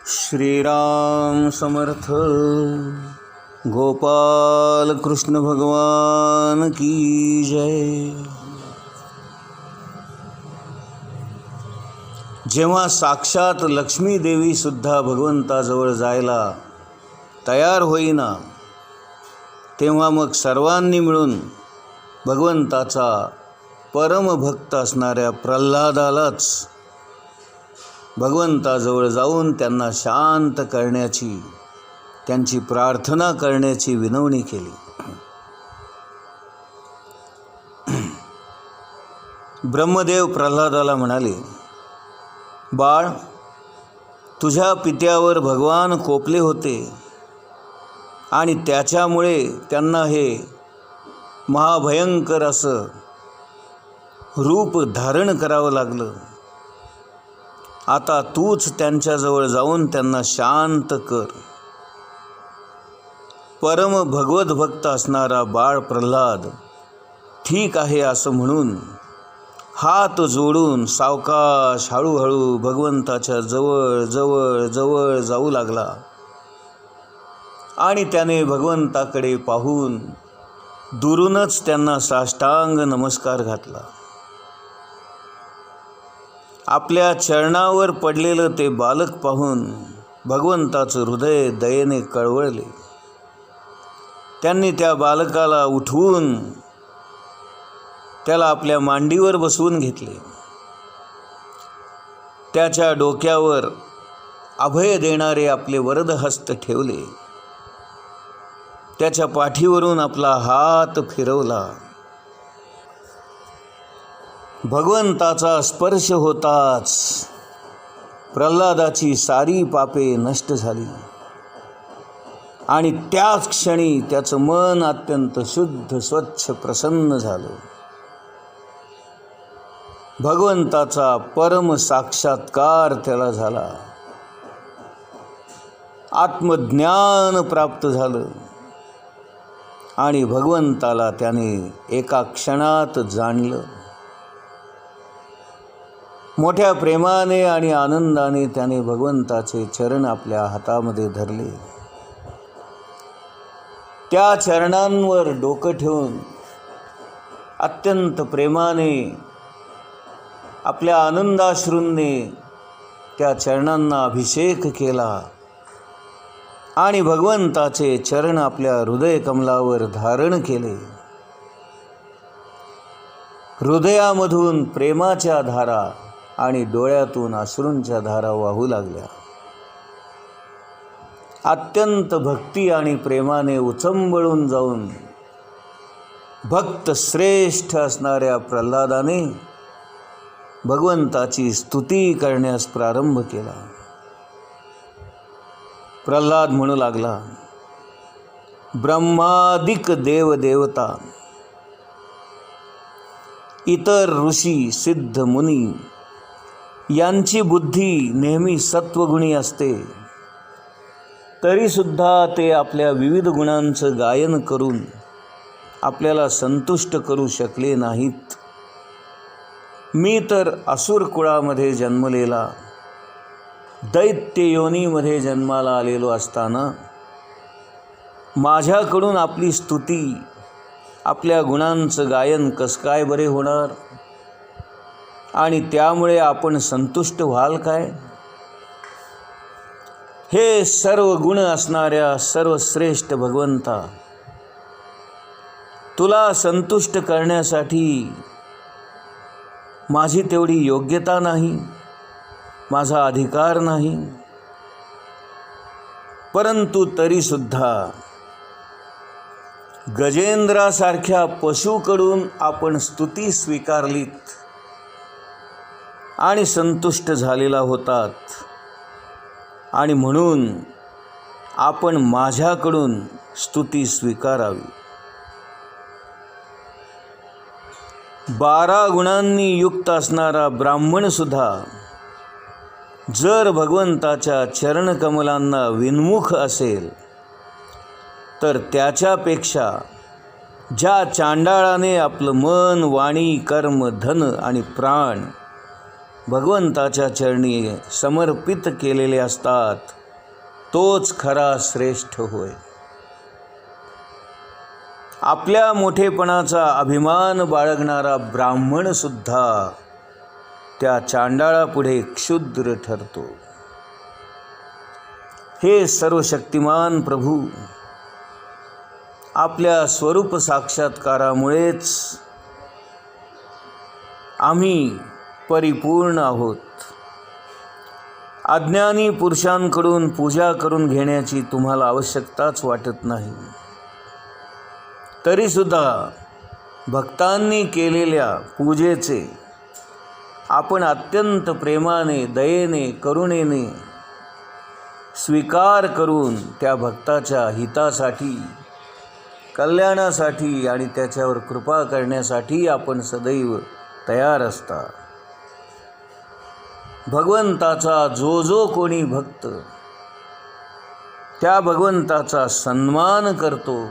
श्रीराम समर्थ. गोपाल कृष्ण भगवान की जय. जेव्हा साक्षात लक्ष्मी देवी सुद्धा भगवंताजवळ जायला तयार होईना, तेव्हा मग सर्वांनी मिळून भगवंताचा परमभक्त असणाऱ्या प्रल्हादालाच भगवंताजवळ जाऊन त्यांना शांत करण्याची, त्यांची प्रार्थना करण्याची विनवणी केली. ब्रह्मदेव प्रल्हादाला म्हणाले, बाळ, तुझ्या पित्यावर भगवान कोपले होते आणि त्याच्यामुळे त्यांना हे महाभयंकर असं रूप धारण करावं लागलं. आता तूच त्यांच्याजवळ जाऊन त्यांना शांत कर. परम भगवत भक्त असणारा बाळ प्रल्हाद ठीक आहे असं म्हणून हात जोडून सावकाश हळूहळू भगवंताच्या जवळ जवळ जवळ जाऊ लागला आणि त्याने भगवंताकडे पाहून दुरूनच त्यांना साष्टांग नमस्कार घातला. आपल्या चरणावर पडलेलं ते बालक पाहून भगवंताचं हृदय दयेने कळवळले. त्यांनी त्या बालकाला उठवून त्याला आपल्या मांडीवर बसवून घेतले. त्याच्या डोक्यावर अभय देणारे आपले वरदहस्त ठेवले. त्याच्या पाठीवरून आपला हात फिरवला. भगवंताचा स्पर्श होताच प्रल्हादाची सारी पापे नष्ट झाली आणि त्याच क्षणी त्याचं मन अत्यंत शुद्ध, स्वच्छ, प्रसन्न झालं. भगवंताचा परम साक्षात्कार त्याला झाला. आत्मज्ञान प्राप्त झालं आणि भगवंताला त्याने एका क्षणात जाणलं. मोठ्या प्रेमाने आणि आनंदाने त्याने भगवंताचे चरण आपल्या हातामध्ये धरले. त्या चरणांवर डोकं ठेवून अत्यंत प्रेमाने आपल्या आनंदाश्रूंनी त्या चरणांना अभिषेक केला आणि भगवंताचे चरण आपल्या हृदय कमलावर धारण केले. हृदयामधून प्रेमाच्या धारा आणि डोळ्यातून अश्रूंच्या धारा वाहू लागल्या. अत्यंत भक्ती आणि प्रेमाने उचंबळून जाऊन भक्त श्रेष्ठ असणाऱ्या प्रल्हादाने भगवंताची स्तुती करण्यास प्रारंभ केला. प्रल्हाद म्हणू लागला, ब्रह्मादिक देवदेवता, इतर ऋषी, सिद्ध, मुनी यांची बुद्धी नेहमी सत्वगुणी असते, तरीसुद्धा ते आपल्या विविध गुणांचं गायन करून आपल्याला संतुष्ट करू शकले नाहीत. मी तर असुर कुळामध्ये जन्मलेला, दैत्य योनीमध्ये जन्माला आलेलो असताना माझ्याकडून आपली स्तुती, आपल्या गुणांचं गायन कसं काय बरे होणार आणि त्यामुळे आपण संतुष्ट व्हाल काय? हे सर्व गुण असणाऱ्या सर्वश्रेष्ठ भगवंता, तुला संतुष्ट करण्यासाठी माझी तेवढी योग्यता नाही, माझा अधिकार नाही, परंतु तरीसुद्धा गजेंद्रासारख्या पशुकडून आपण स्तुती स्वीकारलीत आणि संतुष्ट झालेला होतात आणि म्हणून आपण माझ्याकडून स्तुती स्वीकारावी. 12 गुणांनी युक्त असणारा ब्राह्मणसुद्धा जर भगवंताच्या चरणकमलांना विन्मुख असेल तर त्याच्यापेक्षा ज्या चांडाळाने आपलं मन, वाणी, कर्म, धन आणि प्राण भगवंताच्या चरणी समर्पित केलेले असतात, तोच खरा श्रेष्ठ होय. आपल्या मोठेपणाचा अभिमान बाळगणारा ब्राह्मण सुद्धा त्या चांडाळापुढे क्षुद्र ठरतो. हे सर्वशक्तिमान प्रभू, आपल्या स्वरूप साक्षात्कारामुळेच आम्ही परिपूर्ण आहोत. अज्ञानी पुरुषांकडून पूजा करून घेण्याची तुम्हाला आवश्यकताच वाटत नाही. तरीसुद्धा भक्तांनी केलेल्या पूजेचे आपण अत्यंत प्रेमाने, दयेने, करुणेने स्वीकार करून त्या भक्ताच्या हितासाठी, कल्याणासाठी आणि त्याच्यावर कृपा करण्यासाठी आपण सदैव तयार असता. भगवंताचा जो कोणी भक्त त्या भगवंताचा सन्मान करतो,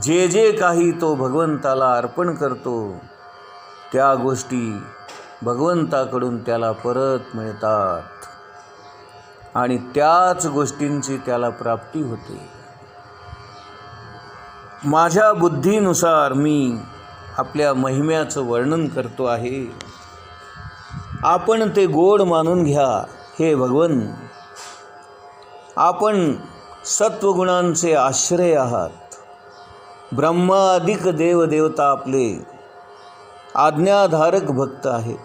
जे काही तो भगवंताला अर्पण करतो त्या गोष्टी भगवंताकडून त्याला परत मिळतात आणि त्याच गोष्टींची त्याला प्राप्ती होते. माझ्या बुद्धीनुसार मी आपल्या महिम्याचं वर्णन करतो आहे. आपण ते गोड मानून घ्या. हे भगवन, आपण सत्वगुणांचे आश्रय आहात. ब्रह्मादिक देवदेवता आपले आज्ञाधारक भक्त आहेत.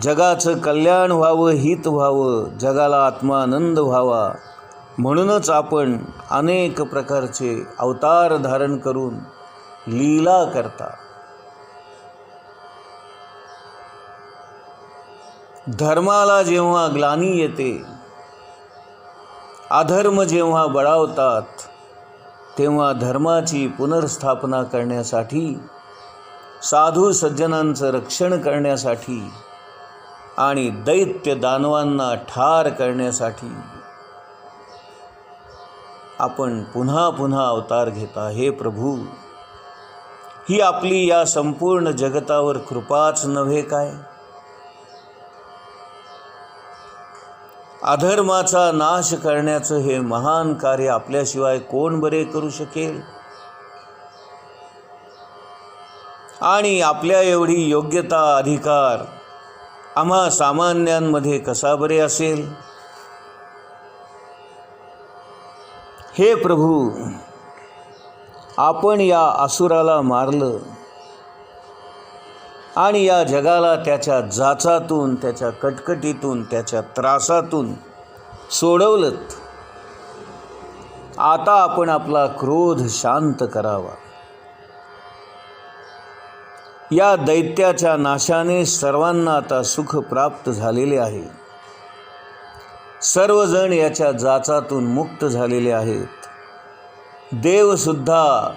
जगाचं कल्याण व्हावं, हित व्हावं, जगाला आत्मानंद व्हावा म्हणूनच आपण अनेक प्रकारचे अवतार धारण करून लीला करता. धर्माला जेव्हा ग्लानी येते, अधर्म जेव्हा बळावतात, तेव्हा धर्माची पुनर्स्थापना करण्यासाठी, साधू सज्जनांचं रक्षण करण्यासाठी आणि दैत्य दानवांना ठार करण्यासाठी आपण पुन्हा पुन्हा अवतार घेता. हे प्रभू, ही आपली या संपूर्ण जगतावर कृपाच नव्हे काय? अधर्माचा नाश करण्याचं हे महान कार्य आपल्याशिवाय कोण बरे करू शकेल? आणि आपल्या एवढी योग्यता, अधिकार आम्हा सामान्यांमध्ये कसा बरे असेल? हे प्रभू, आपण या असुराला मारलं आणि या जगाला त्याच्या जाचातून, त्याच्या कटकटीतून, त्याच्या त्रासातून सोडवलं. आता आपण आपला क्रोध शांत करावा. या दैत्याच्या नाशाने सर्वांना आता सुख प्राप्त झालेले आहे. सर्वजण याच्या जाचातून मुक्त झालेले आहेत. देवसुद्धा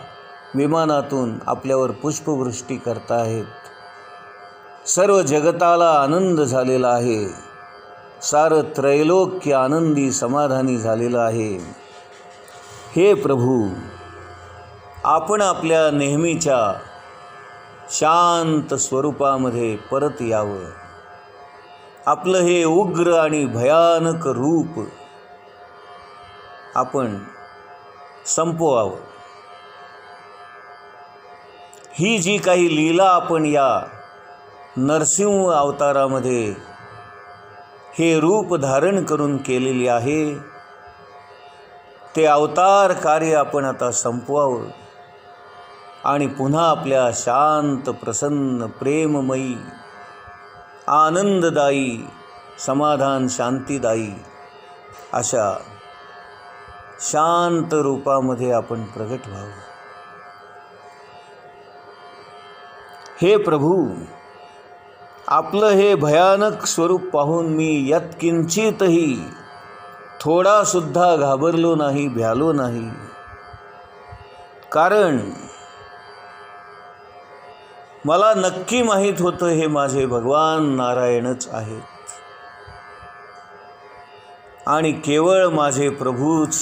विमानातून आपल्यावर पुष्पवृष्टी करत आहेत. सर्व जगताला आनंद झालेला आहे. सारं त्रैलोक्य आनंदी समाधानी झालेलं आहे. हे प्रभू, आपण आपल्या नेहमीच्या शांत स्वरूपामध्ये परत यावं. आपलं हे उग्र आणि भयानक रूप आपण संपवावं. ही जी काही लीला आपण या नरसिंह अवतारामध्ये हे रूप धारण करून केलेली आहे, ते अवतार कार्य आपण आता संपवावं आणि पुन्हा आपल्या शांत, प्रसन्न, प्रेममयी, आनंददायी, समाधान शांतीदायी अशा शांत रूपामध्ये आपण प्रगट व्हावं. हे प्रभू, आपलं हे भयानक स्वरूप पाहून मी यत्किंचितही थोडासुद्धा घाबरलो नाही, भ्यालो नाही. कारण मला नक्की माहीत होतं हे माझे भगवान नारायणच आहेत आणि केवळ माझे प्रभूच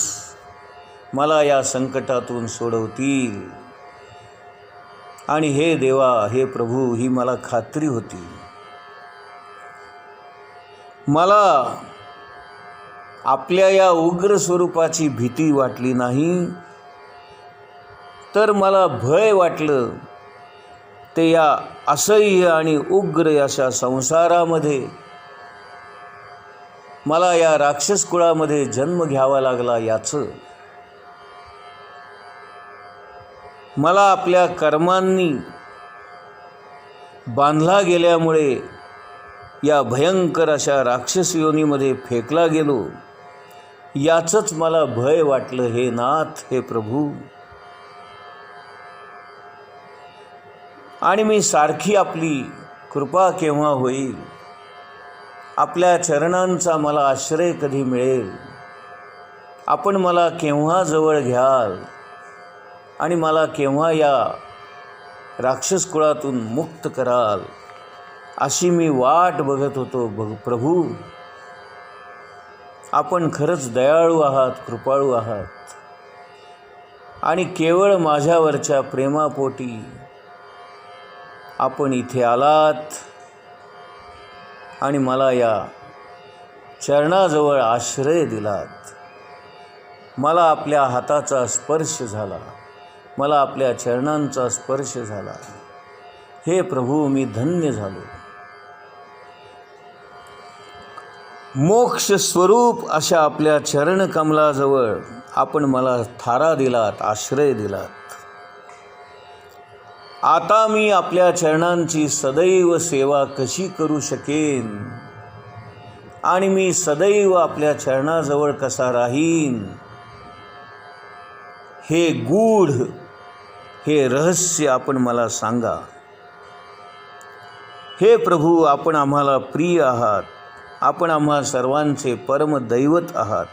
मला या संकटातून सोडवतील. आणि हे देवा, हे प्रभू, ही मला खात्री होती. मला आपल्या या उग्र स्वरूपाची भीती वाटली नाही, तर मला भय वाटलं ते या असह्य आणि उग्र अशा संसारामध्ये मला या राक्षस कुळामध्ये जन्म घ्यावा लागला याचं. मला आपल्या कर्मांनी बांधला गेल्यामुळे या भयंकर अशा राक्षस योनीमध्ये फेकला गेलो याचंच मला भय वाटलं. हे नाथ, हे प्रभू, आणि मी सारखी आपली कृपा केव्हा होईल, आपल्या चरणांचा मला आश्रय कधी मिळेल, आपण मला केव्हा जवळ घ्याल आणि मला केव्हा या राक्षस कुळातून मुक्त कराल, अशी मी वाट बघत होतो. प्रभू, आपण खरंच दयाळू आहात, कृपाळू आहात, आणि केवळ माझ्यावरच्या प्रेमापोटी आपण इथे आलात आणि मला या चरणाजवळ आश्रय दिलात. मला आपल्या हाताचा स्पर्श झाला, मला आपल्या चरणांचा स्पर्श झाला. हे प्रभू, मी धन्य झालो. मोक्ष स्वरूप अशा आपल्या चरणकमलाजवळ आपण मला थारा दिलात, आश्रय दिलात. आता मी आपल्या चरणांची सदैव सेवा कशी करू शकेन आणि मी सदैव आपल्या चरणाजवळ कसा राहीन, हे गूढ, हे रहस्य आपण मला सांगा. हे प्रभू, आपण आम्हाला प्रिय आहात, आपण आम्हा सर्वांचे परमदैवत आहात.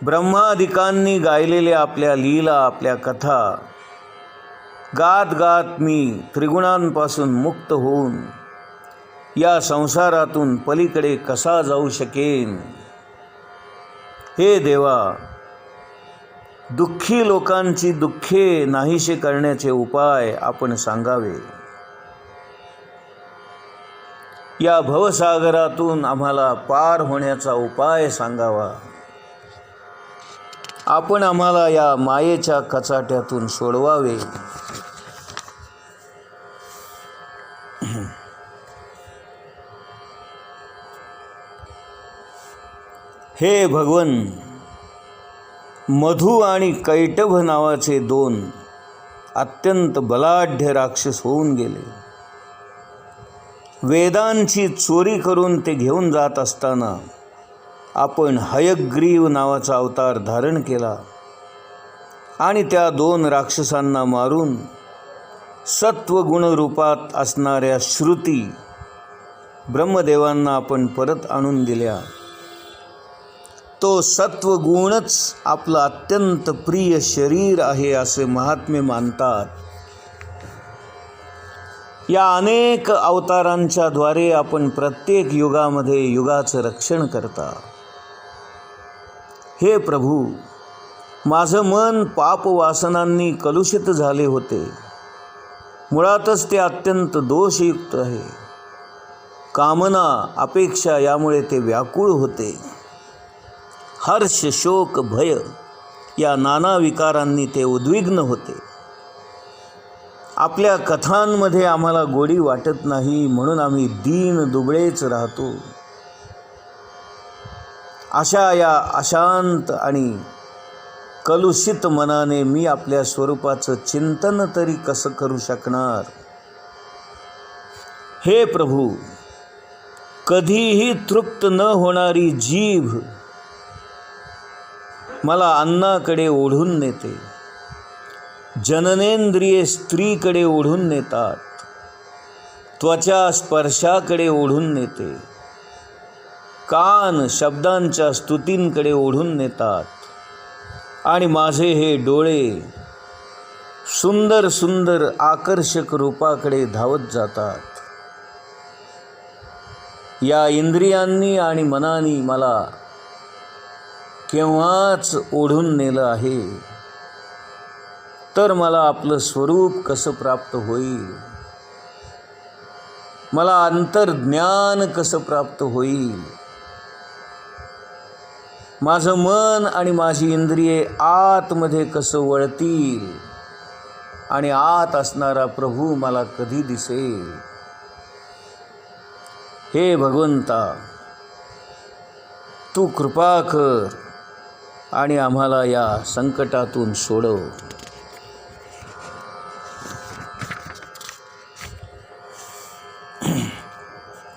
ब्रह्मादिकांनी गायलेल्या आपल्या लीला, आपल्या कथा गात गात मी त्रिगुणांपासून मुक्त होऊन या संसारातून पलीकडे कसा जाऊ शकेन. हे देवा, दुःखी लोकांची दुःखे नाहीसे करण्याचे उपाय आपण सांगावे. या भवसागरातून आम्हाला पार होण्याचा उपाय सांगावा. आपण आम्हाला या मायेच्या कचाट्यातून सोडवावे. हे भगवन, मधु आणि कैटभ नावाचे दोन अत्यंत बलाढ्य राक्षस होऊन गेले. वेदांची चोरी करून ते घेऊन जात असताना आपण हयग्रीव नावाचा अवतार धारण केला आणि त्या दोन राक्षसांना मारून सत्वगुण रूपात असणाऱ्या श्रुती ब्रह्मदेवांना आपण परत आणून दिल्या. तो सत्वगुणच आपलं अत्यंत प्रिय शरीर आहे असे महात्मे मानतात. या अनेक अवतारांच्या द्वारे आपण प्रत्येक युगामध्ये युगाचं रक्षण करता. हे प्रभू, माझं मन पापवासनांनी कलुषित झाले होते. मुळातच ते अत्यंत दोषयुक्त आहे. कामना, अपेक्षा यामुळे ते व्याकुळ होते. हर्ष, शोक, भय या नाना विकारांनी ते उद्विग्न होते. आपल्या कथांमध्ये आम्हाला गोडी वाटत नाही, म्हणून आम्ही दीन दुबळेच राहतो. अशा या अशांत आणि कलुषित मनाने मी आपल्या स्वरूपाचं चिंतन तरी कसं करू शकणार. हे प्रभू, कधीही तृप्त न होणारी जीभ मला अन्नाकडे ओढून नेते. जननेंद्रिये स्त्रीकडे ओढून नेतात. त्वचा स्पर्शाकडे ओढून नेते. कान शब्दांच्या स्तुतींकडे ओढून नेतात. आणि माझे हे डोळे सुंदर सुंदर आकर्षक रूपाकडे धावत जातात. या इंद्रियांनी आणि मनानी मला केव्हाच ओढून नेलं आहे. तर मला आपलं स्वरूप कसं प्राप्त होईल, मला अंतर्ज्ञान कसं प्राप्त होईल, माझं मन आणि माझी इंद्रिये आतमध्ये कसं वळतील आणि आत असणारा प्रभू मला कधी दिसेल. हे भगवंता, तू कृपा कर आणि आम्हाला या संकटातून सोडव.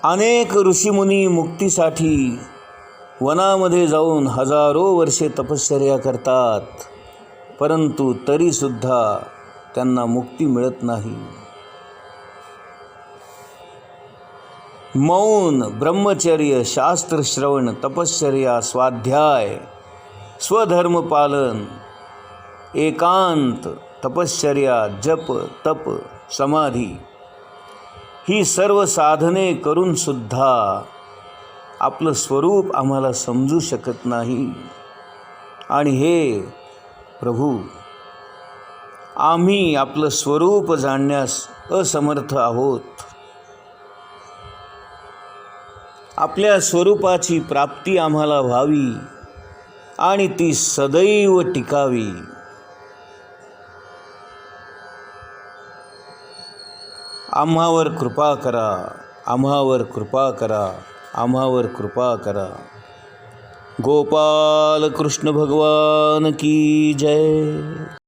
अनेक ऋषीमुनी मुक्तीसाठी वनामध्ये जाऊन हजारो वर्षे तपश्चर्या करतात, परंतु तरीसुद्धा त्यांना मुक्ती मिळत नाही. मौन, ब्रह्मचर्य, शास्त्रश्रवण, तपश्चर्या, स्वाध्याय, स्वधर्म पालन, एकांत, तपश्चर्या, जप, तप, समाधी ही सर्व साधने करून सुद्धा आपलं स्वरूप आम्हाला समजू शकत नाही. आणि हे प्रभू, आम्ही आपलं स्वरूप जाणण्यास असमर्थ आहोत. आपल्या स्वरूपाची प्राप्ती आम्हाला व्हावी आणि ती सदैव टिकावी. आम्हावर कृपा करा, आम्हावर कृपा करा, आम्हावर कृपा करा. गोपाल कृष्ण भगवान की जय.